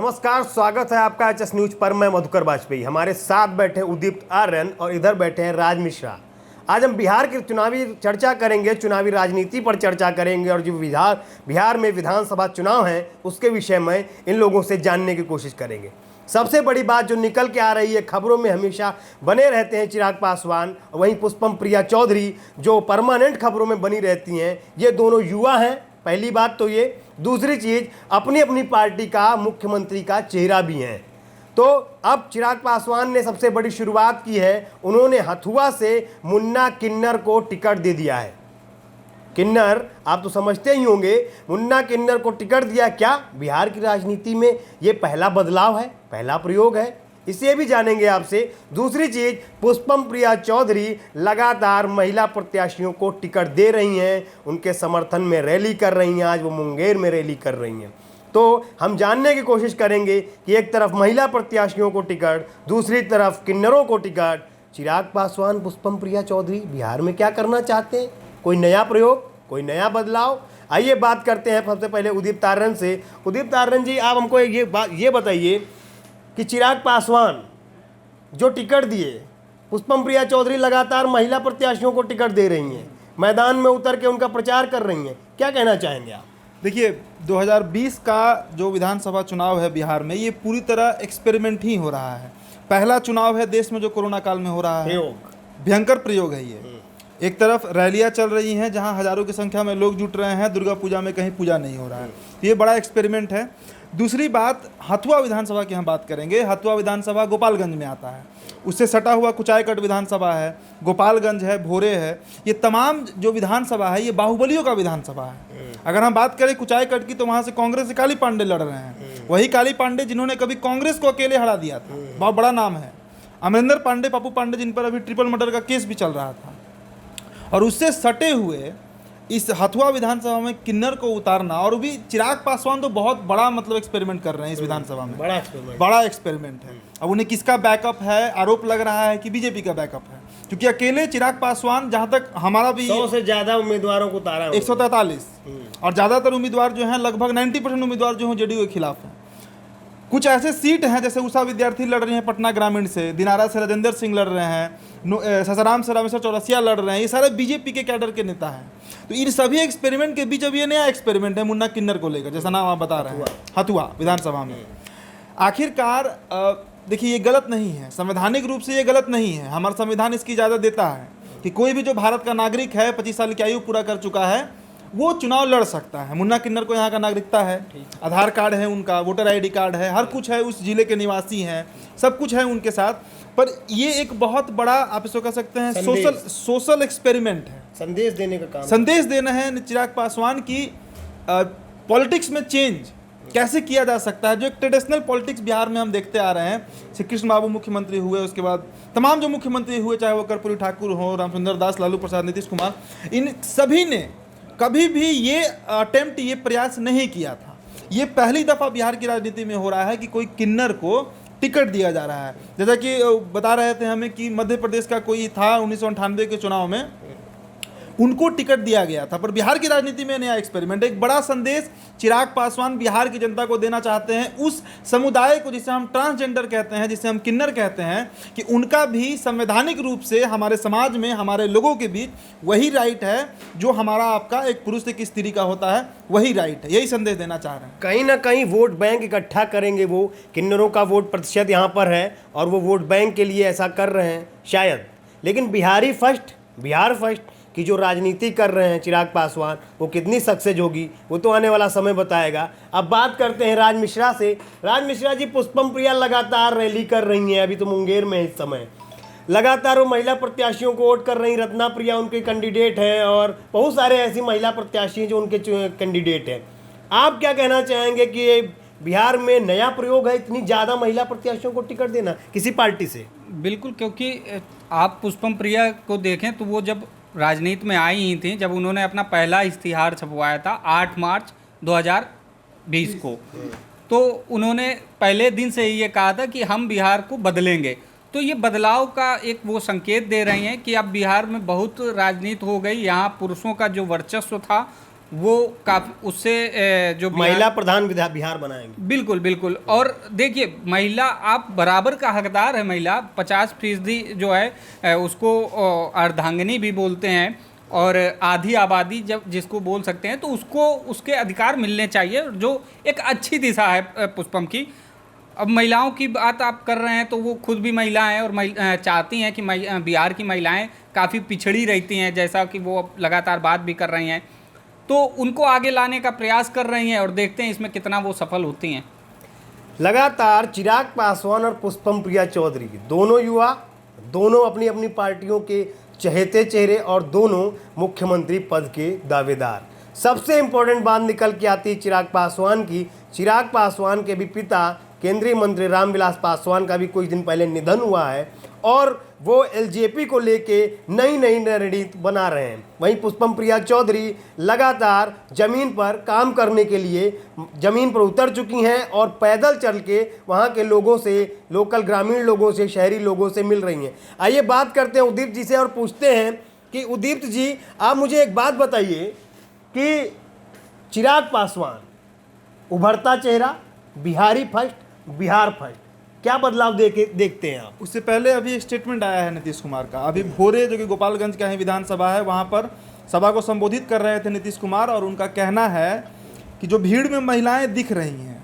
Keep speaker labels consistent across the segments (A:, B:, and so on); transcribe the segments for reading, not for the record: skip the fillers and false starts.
A: नमस्कार, स्वागत है आपका एचएस न्यूज पर। मैं मधुकर वाजपेयी, हमारे साथ बैठे उदीप्त आर्यन और इधर बैठे हैं राज मिश्रा। आज हम बिहार की चुनावी चर्चा करेंगे, चुनावी राजनीति पर चर्चा करेंगे और जो बिहार में विधानसभा चुनाव हैं उसके विषय में इन लोगों से जानने की कोशिश करेंगे। सबसे बड़ी बात जो निकल के आ रही है, खबरों में हमेशा बने रहते हैं चिराग पासवान, वहीं पुष्पम प्रिया चौधरी जो परमानेंट खबरों में बनी रहती हैं। ये दोनों युवा हैं, पहली बात तो ये। दूसरी चीज, अपनी अपनी पार्टी का मुख्यमंत्री का चेहरा भी हैं। तो अब चिराग पासवान ने सबसे बड़ी शुरुआत की है, उन्होंने हथुआ से मुन्ना किन्नर को टिकट दे दिया है। किन्नर आप तो समझते ही होंगे, मुन्ना किन्नर को टिकट दिया। क्या बिहार की राजनीति में ये पहला बदलाव है, पहला प्रयोग है? इसे भी जानेंगे आपसे। दूसरी चीज, पुष्पम प्रिया चौधरी लगातार महिला प्रत्याशियों को टिकट दे रही हैं, उनके समर्थन में रैली कर रही हैं। आज वो मुंगेर में रैली कर रही हैं। तो हम जानने की कोशिश करेंगे कि एक तरफ महिला प्रत्याशियों को टिकट, दूसरी तरफ किन्नरों को टिकट। चिराग पासवान, पुष्पम प्रिया चौधरी बिहार में क्या करना चाहते हैं? कोई नया प्रयोग, कोई नया बदलाव? आइए बात करते हैं सबसे पहले उदीप्त आर्यन से। उदीप्त आर्यन जी, आप हमको ये बताइए कि चिराग पासवान जो टिकट दिए, पुष्पम प्रिया चौधरी लगातार महिला प्रत्याशियों को टिकट दे रही हैं, मैदान में उतर के उनका प्रचार कर रही हैं, क्या कहना चाहेंगे आप?
B: देखिए, 2020 का जो विधानसभा चुनाव है बिहार में, ये पूरी तरह एक्सपेरिमेंट ही हो रहा है। पहला चुनाव है देश में जो कोरोना काल में हो रहा है, भयंकर प्रयोग है ये। एक तरफ रैलियां चल रही हैं जहां हजारों की संख्या में लोग जुट रहे हैं, दुर्गा पूजा में कहीं पूजा नहीं हो रहा है, ये बड़ा एक्सपेरिमेंट है। दूसरी बात, हथुआ विधानसभा की हम बात करेंगे। हथुआ विधानसभा गोपालगंज में आता है, उससे सटा हुआ कुचायकट विधानसभा है, गोपालगंज है, भोरे है। ये तमाम जो विधानसभा है ये बाहुबलियों का विधानसभा है। अगर हम बात करें कुचायकट की, तो वहाँ से कांग्रेस से काली पांडे लड़ रहे हैं, वही काली पांडे जिन्होंने कभी कांग्रेस को अकेले हरा दिया था, बहुत बड़ा नाम है। अमरिंदर पांडे, पप्पू पांडे, जिन पर अभी ट्रिपल मर्डर का केस भी चल रहा था। और उससे सटे हुए इस हथुआ विधानसभा में किन्नर को उतारना, और भी चिराग पासवान तो बहुत बड़ा एक्सपेरिमेंट कर रहे हैं इस विधानसभा में, बड़ा एक्सपेरिमेंट है। अब उन्हें किसका बैकअप है? आरोप लग रहा है कि बीजेपी का बैकअप है, क्योंकि अकेले चिराग पासवान, जहां तक हमारा भी
A: 100 से ज्यादा उम्मीदवारों को उतारा,
B: 143, और ज्यादातर उम्मीदवार जो हैं, लगभग 90% उम्मीदवार जो हैं जेडीयू के खिलाफ हैं। कुछ ऐसे सीट हैं, जैसे उषा विद्यार्थी लड़ रही हैं पटना ग्रामीण से, दिनारा से राजेंद्र सिंह लड़ रहे हैं, ससाराम से रामेश्वर चौरसिया लड़ रहे हैं, ये सारे बीजेपी के कैडर के नेता हैं। तो इन सभी एक्सपेरिमेंट के बीच अब ये नया एक्सपेरिमेंट है मुन्ना किन्नर को लेकर, जैसा नाम आप बता रहे हैं, हथुआ विधानसभा में। आखिरकार देखिए, ये गलत नहीं है, संवैधानिक रूप से ये गलत नहीं है। हमारा संविधान इसकी इजाज़त देता है कि कोई भी जो भारत का नागरिक है, 25 साल की आयु पूरा कर चुका है, वो चुनाव लड़ सकता है। मुन्ना किन्नर को यहाँ का नागरिकता है, आधार कार्ड है उनका, वोटर आईडी कार्ड है, हर कुछ है, उस जिले के निवासी हैं, सब कुछ है उनके साथ। पर ये एक बहुत बड़ा, आप इसको कह सकते हैं, सोशल एक्सपेरिमेंट है।
A: संदेश देने का काम,
B: संदेश देना है चिराग पासवान की पॉलिटिक्स में चेंज कैसे किया जा सकता है। जो एक ट्रेडिशनल पॉलिटिक्स बिहार में हम देखते आ रहे हैं, श्री कृष्ण बाबू मुख्यमंत्री हुए, उसके बाद तमाम जो मुख्यमंत्री हुए, चाहे वो कर्पूरी ठाकुर हो, रामचंद्र दास, लालू प्रसाद, नीतीश कुमार, इन सभी ने कभी भी ये अटेम्प्ट, ये प्रयास नहीं किया था। ये पहली दफ़ा बिहार की राजनीति में हो रहा है कि कोई किन्नर को टिकट दिया जा रहा है। जैसा कि बता रहे थे हमें कि मध्य प्रदेश का कोई था 1998 के चुनाव में, उनको टिकट दिया गया था। पर बिहार की राजनीति में नया एक्सपेरिमेंट, एक बड़ा संदेश चिराग पासवान बिहार की जनता को देना चाहते हैं। उस समुदाय को जिसे हम ट्रांसजेंडर कहते हैं, जिसे हम किन्नर कहते हैं, कि उनका भी संवैधानिक रूप से हमारे समाज में, हमारे लोगों के बीच वही राइट है जो हमारा आपका एक पुरुष से एक स्त्री का होता है, वही राइट है। यही संदेश देना चाह रहे हैं।
A: कहीं ना कहीं वोट बैंक इकट्ठा करेंगे वो। किन्नरों का वोट प्रतिशत यहाँ पर है और वो वोट बैंक के लिए ऐसा कर रहे हैं शायद। लेकिन बिहार फर्स्ट की जो राजनीति कर रहे हैं चिराग पासवान, वो कितनी सक्सेस होगी वो तो आने वाला समय बताएगा। अब बात करते हैं राज मिश्रा से। राज मिश्रा जी, पुष्पम प्रिया लगातार रैली कर रही हैं, अभी तो मुंगेर में इस समय लगातार वो महिला प्रत्याशियों को वोट कर रही हैं। रत्ना प्रिया उनके कैंडिडेट हैं और बहुत सारे ऐसी महिला प्रत्याशी हैं जो उनके कैंडिडेट हैं। आप क्या कहना चाहेंगे कि ये बिहार में नया प्रयोग है, इतनी ज़्यादा महिला प्रत्याशियों को टिकट देना किसी पार्टी से?
C: बिल्कुल, क्योंकि आप पुष्पम प्रिया को देखें तो वो जब राजनीति में आई ही थी, जब उन्होंने अपना पहला इश्तिहार छपवाया था 8 मार्च 2020 को, तो उन्होंने पहले दिन से ही ये कहा था कि हम बिहार को बदलेंगे। तो ये बदलाव का एक वो संकेत दे रही हैं कि अब बिहार में बहुत राजनीति हो गई, यहाँ पुरुषों का जो वर्चस्व था वो काफी उससे जो
A: महिला प्रधान बिहार बनाएंगे।
C: बिल्कुल बिल्कुल। और देखिए, महिला आप बराबर का हकदार है। महिला 50% जो है उसको अर्धांगिनी भी बोलते हैं, और आधी आबादी जब जिसको बोल सकते हैं, तो उसको उसके अधिकार मिलने चाहिए, जो एक अच्छी दिशा है पुष्पम की। अब महिलाओं की बात आप कर रहे हैं, तो वो खुद भी महिला हैं और चाहती हैं कि बिहार की महिलाएं काफ़ी पिछड़ी रहती हैं, जैसा कि वो लगातार बात भी कर रही हैं, तो उनको आगे लाने का प्रयास कर रही हैं, और देखते हैं इसमें कितना वो सफल होती हैं।
A: लगातार चिराग पासवान और पुष्पम प्रिया चौधरी दोनों युवा, दोनों अपनी अपनी पार्टियों के चहेते चेहरे और दोनों मुख्यमंत्री पद के दावेदार। सबसे इंपॉर्टेंट बात निकल के आती है चिराग पासवान की। चिराग पासवान के भी पिता केंद्रीय मंत्री रामविलास पासवान का भी कुछ दिन पहले निधन हुआ है, और वो एलजेपी को लेके नई नई रणनीति बना रहे हैं। वहीं पुष्पम प्रिया चौधरी लगातार जमीन पर काम करने के लिए जमीन पर उतर चुकी हैं और पैदल चल के वहाँ के लोगों से, लोकल ग्रामीण लोगों से, शहरी लोगों से मिल रही हैं। आइए बात करते हैं उदीप्त जी से और पूछते हैं कि उदीप्त जी, आप मुझे एक बात बताइए कि चिराग पासवान उभरता चेहरा, बिहारी फर्स्ट, बिहार फर्स्ट, क्या बदलाव देखते हैं आप?
B: उससे पहले अभी एक स्टेटमेंट आया है नीतीश कुमार का। अभी भोरे, जो कि गोपालगंज का ही विधानसभा है, वहाँ पर सभा को संबोधित कर रहे थे नीतीश कुमार, और उनका कहना है कि जो भीड़ में महिलाएं दिख रही हैं,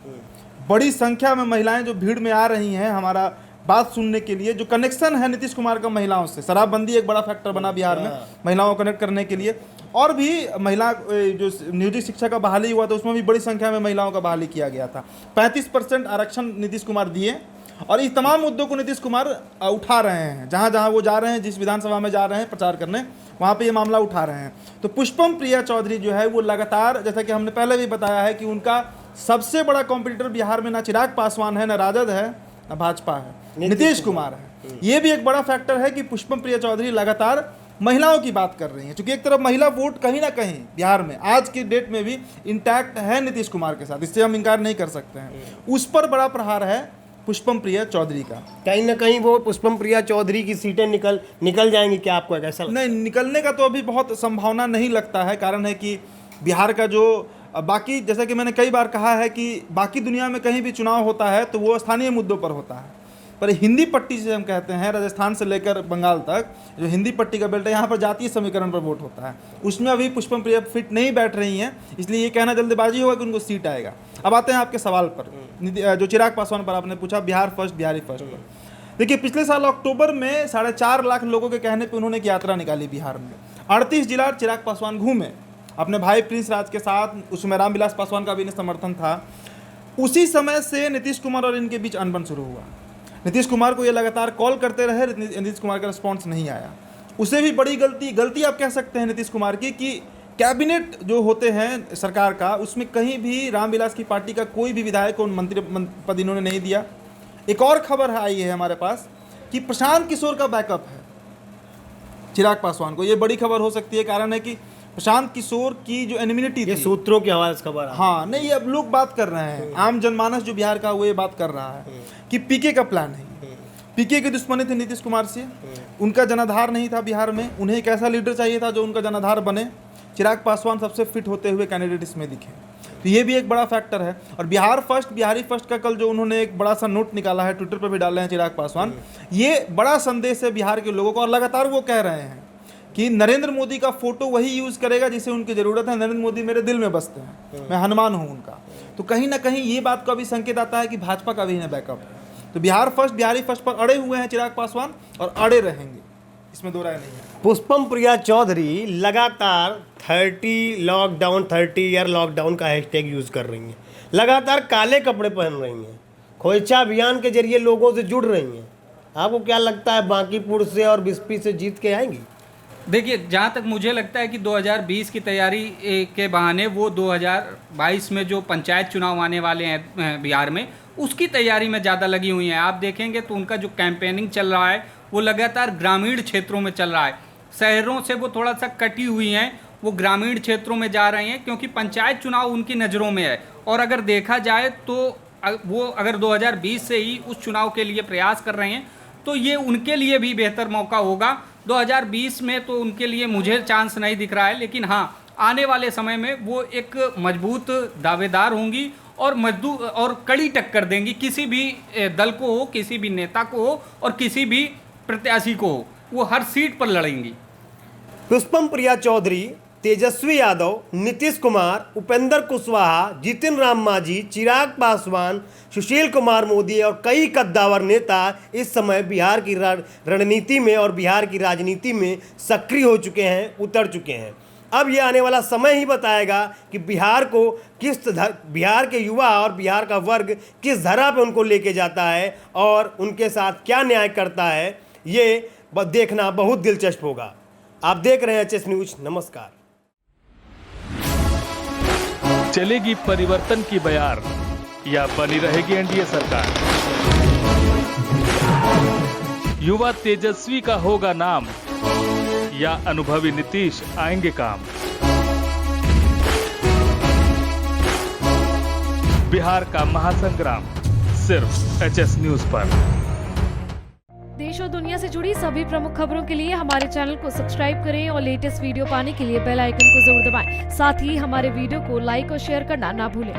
B: बड़ी संख्या में महिलाएं जो भीड़ में आ रही हैं हमारा बात सुनने के लिए, जो कनेक्शन है नीतीश कुमार का महिलाओं से, शराबबंदी एक बड़ा फैक्टर बना बिहार में महिलाओं को कनेक्ट करने के लिए, और भी महिला जो नियोजित शिक्षा का बहाली हुआ था उसमें भी बड़ी संख्या में महिलाओं का बहाली किया गया था। 35% आरक्षण नीतीश कुमार दिए, और इस तमाम मुद्दों को नीतीश कुमार उठा रहे हैं। जहाँ जहाँ वो जा रहे हैं, जिस विधानसभा में जा रहे हैं प्रचार करने, वहाँ पे ये मामला उठा रहे हैं। तो पुष्पम प्रिया चौधरी जो है वो लगातार, जैसा कि हमने पहले भी बताया है, कि उनका सबसे बड़ा कॉम्पिटिटर बिहार में ना चिराग पासवान है, ना राजद है, ना भाजपा है, नीतीश कुमार है। ये भी एक बड़ा फैक्टर है कि पुष्पम प्रिया चौधरी लगातार महिलाओं की बात कर रही हैं, क्योंकि एक तरफ महिला वोट कहीं ना कहीं बिहार में आज की डेट में भी इंटैक्ट है नीतीश कुमार के साथ, इससे हम इनकार नहीं कर सकते हैं। उस पर बड़ा प्रहार है पुष्पम प्रिया चौधरी का।
A: कहीं ना कहीं वो पुष्पम प्रिया चौधरी की सीटें निकल जाएंगी क्या, आपको कैसा लगता है?
B: नहीं, निकलने का तो अभी बहुत संभावना नहीं लगता है। कारण है कि बिहार का जो बाकी, जैसा कि मैंने कई बार कहा है कि बाकी दुनिया में कहीं भी चुनाव होता है तो वो स्थानीय मुद्दों पर होता है, पर हिंदी पट्टी से हम कहते हैं, राजस्थान से लेकर बंगाल तक जो हिंदी पट्टी का बेल्ट है, यहाँ पर जातीय समीकरण पर वोट होता है। उसमें अभी पुष्पम प्रिया फिट नहीं बैठ रही हैं, इसलिए ये कहना जल्दबाजी होगा कि उनको सीट आएगा। अब आते हैं आपके सवाल पर, जो चिराग पासवान पर आपने पूछा, बिहार फर्स्ट, बिहारी फर्स्ट पर। देखिए, पिछले साल अक्टूबर में 4.5 लाख लोगों के कहने पर उन्होंने एक यात्रा निकाली बिहार में। 38 जिला चिराग पासवान घूमे अपने भाई प्रिंस राज के साथ। उसमें रामविलास पासवान का भी समर्थन था। उसी समय से नीतीश कुमार और इनके बीच अनबन शुरू हुआ। नीतीश कुमार को ये लगातार कॉल करते रहे, नीतीश कुमार का रिस्पॉन्स नहीं आया। उसे भी बड़ी गलती आप कह सकते हैं नीतीश कुमार की, कि कैबिनेट जो होते हैं सरकार का, उसमें कहीं भी रामविलास की पार्टी का कोई भी विधायक को मंत्री पद इन्होंने नहीं दिया। एक और खबर आई है हमारे पास कि प्रशांत किशोर का बैकअप है चिराग पासवान को। ये बड़ी खबर हो सकती है। कारण है कि प्रशांत किशोर की जो एनिमिनिटी थी,
A: सूत्रों के हवाले से खबर।
B: हाँ, नहीं, अब लोग बात कर रहे हैं, आम जनमानस जो बिहार का वो ये बात कर रहा है कि पीके का प्लान है। पीके की दुश्मनी थी नीतीश कुमार से, उनका जनाधार नहीं था बिहार में, उन्हें एक ऐसा लीडर चाहिए था जो उनका जनाधार बने। चिराग पासवान सबसे फिट होते हुए कैंडिडेट इसमें दिखे, तो ये भी एक बड़ा फैक्टर है। और बिहार फर्स्ट, बिहारी फर्स्ट का कल जो उन्होंने एक बड़ा सा नोट निकाला है, ट्विटर पर भी डाले हैं चिराग पासवान, ये बड़ा संदेश है बिहार के लोगों को। और लगातार वो कह रहे हैं कि नरेंद्र मोदी का फोटो वही यूज़ करेगा जिसे उनकी ज़रूरत है। नरेंद्र मोदी मेरे दिल में बसते हैं, मैं हनुमान हूँ उनका। तो कहीं ना कहीं ये बात का भी संकेत आता है कि भाजपा का भी इन्हें बैकअप है। तो बिहार फर्स्ट, बिहारी फर्स्ट पर अड़े हुए हैं चिराग पासवान, और अड़े रहेंगे, इसमें दो राय नहीं है।
A: पुष्पम प्रिया चौधरी लगातार 30 ईयर लॉकडाउन का हैशटैग यूज़ कर रही हैं, लगातार काले कपड़े पहन रही हैं, खोइचा अभियान के जरिए लोगों से जुड़ रही हैं। आपको क्या लगता है, बांकीपुर से और बिस्पी से जीत के आएंगी?
C: देखिए, जहाँ तक मुझे लगता है कि 2020 की तैयारी के बहाने वो 2022 में जो पंचायत चुनाव आने वाले हैं बिहार में, उसकी तैयारी में ज़्यादा लगी हुई हैं। आप देखेंगे तो उनका जो कैंपेनिंग चल रहा है वो लगातार ग्रामीण क्षेत्रों में चल रहा है। शहरों से वो थोड़ा सा कटी हुई हैं, वो ग्रामीण क्षेत्रों में जा रही हैं, क्योंकि पंचायत चुनाव उनकी नज़रों में है। और अगर देखा जाए तो वो अगर 2020 से ही उस चुनाव के लिए प्रयास कर रहे हैं, तो ये उनके लिए भी बेहतर मौका होगा। 2020 में तो उनके लिए मुझे चांस नहीं दिख रहा है, लेकिन हाँ, आने वाले समय में वो एक मजबूत दावेदार होंगी और मजदूर और कड़ी टक्कर देंगी किसी भी दल को हो, किसी भी नेता को हो और किसी भी प्रत्याशी को हो, वो हर सीट पर लड़ेंगी।
A: पुष्पम प्रिया चौधरी, तेजस्वी यादव, नीतीश कुमार, उपेंद्र कुशवाहा, जितिन राम मांझी, चिराग पासवान, सुशील कुमार मोदी और कई कद्दावर नेता इस समय बिहार की रणनीति में और बिहार की राजनीति में सक्रिय हो चुके हैं, उतर चुके हैं। अब ये आने वाला समय ही बताएगा कि बिहार को बिहार के युवा और बिहार का वर्ग किस धरा पे उनको लेके जाता है और उनके साथ क्या न्याय करता है, ये देखना बहुत दिलचस्प होगा। आप देख रहे हैं एचएस न्यूज। नमस्कार।
D: चलेगी परिवर्तन की बयार या बनी रहेगी एनडीए सरकार? युवा तेजस्वी का होगा नाम या अनुभवी नीतीश आएंगे काम? बिहार का महासंग्राम सिर्फ एचएस न्यूज पर।
E: देश और दुनिया से जुड़ी सभी प्रमुख खबरों के लिए हमारे चैनल को सब्सक्राइब करें और लेटेस्ट वीडियो पाने के लिए बेल आइकन को जरूर दबाएं। साथ ही हमारे वीडियो को लाइक और शेयर करना ना भूलें।